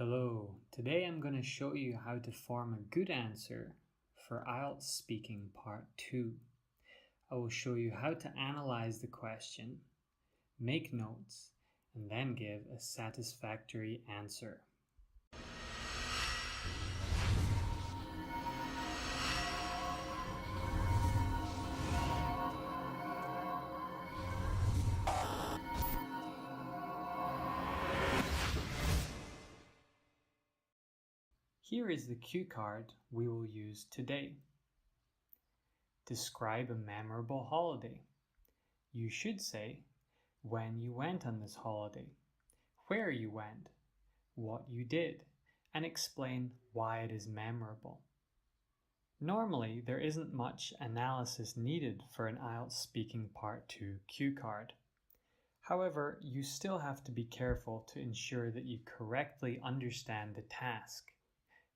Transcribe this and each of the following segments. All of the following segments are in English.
Hello, today I'm going to show you how to form a good answer for IELTS Speaking Part 2. I will show you how to analyze the question, make notes, and then give a satisfactory answer. Here is the cue card we will use today. Describe a memorable holiday. You should say when you went on this holiday, where you went, what you did, and explain why it is memorable. Normally, there isn't much analysis needed for an IELTS Speaking Part 2 cue card. However, you still have to be careful to ensure that you correctly understand the task.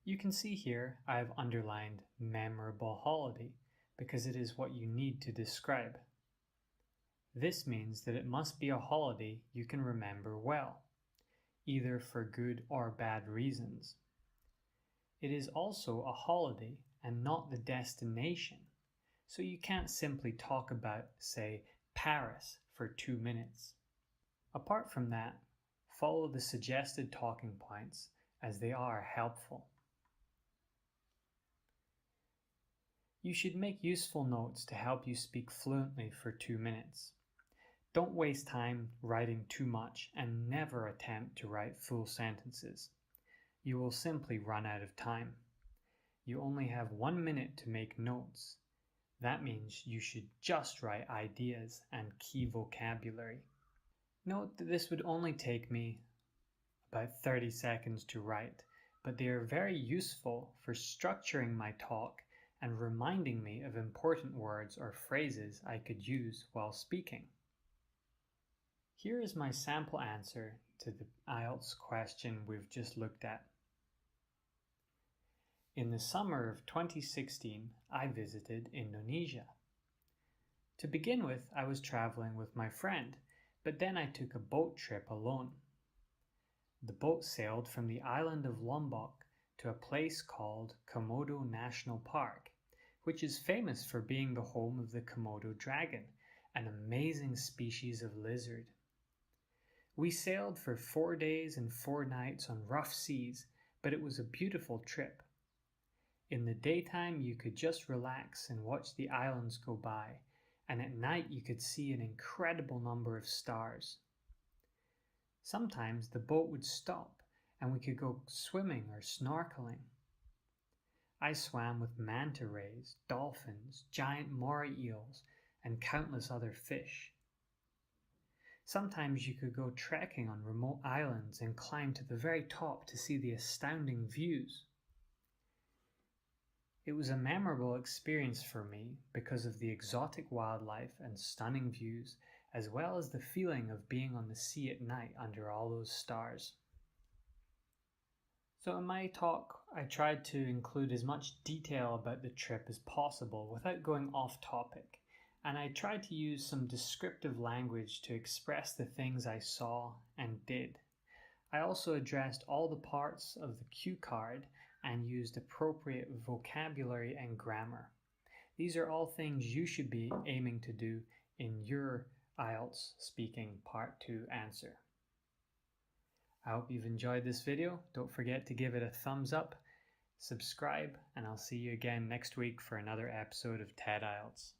You can see here I have underlined memorable holiday because it is what you need to describe. This means that it must be a holiday you can remember well, either for good or bad reasons. It is also a holiday and not the destination, so you can't simply talk about, say, Paris for 2 minutes. Apart from that, follow the suggested talking points as they are helpful. You should make useful notes to help you speak fluently for 2 minutes. Don't waste time writing too much and never attempt to write full sentences. You will simply run out of time. You only have 1 minute to make notes. That means you should just write ideas and key vocabulary. Note that this would only take me about 30 seconds to write, but they are very useful for structuring my talk and reminding me of important words or phrases I could use while speaking. Here is my sample answer to the IELTS question we've just looked at. In the summer of 2016, I visited Indonesia. To begin with, I was traveling with my friend, but then I took a boat trip alone. The boat sailed from the island of Lombok to a place called Komodo National Park, which is famous for being the home of the Komodo dragon, an amazing species of lizard. We sailed for 4 days and 4 nights on rough seas, but it was a beautiful trip. In the daytime, you could just relax and watch the islands go by, and at night you could see an incredible number of stars. Sometimes the boat would stop and we could go swimming or snorkeling. I swam with manta rays, dolphins, giant moray eels, and countless other fish. Sometimes you could go trekking on remote islands and climb to the very top to see the astounding views. It was a memorable experience for me because of the exotic wildlife and stunning views, as well as the feeling of being on the sea at night under all those stars. So in my talk, I tried to include as much detail about the trip as possible without going off topic, and I tried to use some descriptive language to express the things I saw and did. I also addressed all the parts of the cue card and used appropriate vocabulary and grammar. These are all things you should be aiming to do in your IELTS Speaking Part 2 answer. I hope you've enjoyed this video. Don't forget to give it a thumbs up, subscribe, and I'll see you again next week for another episode of TED-IELTS.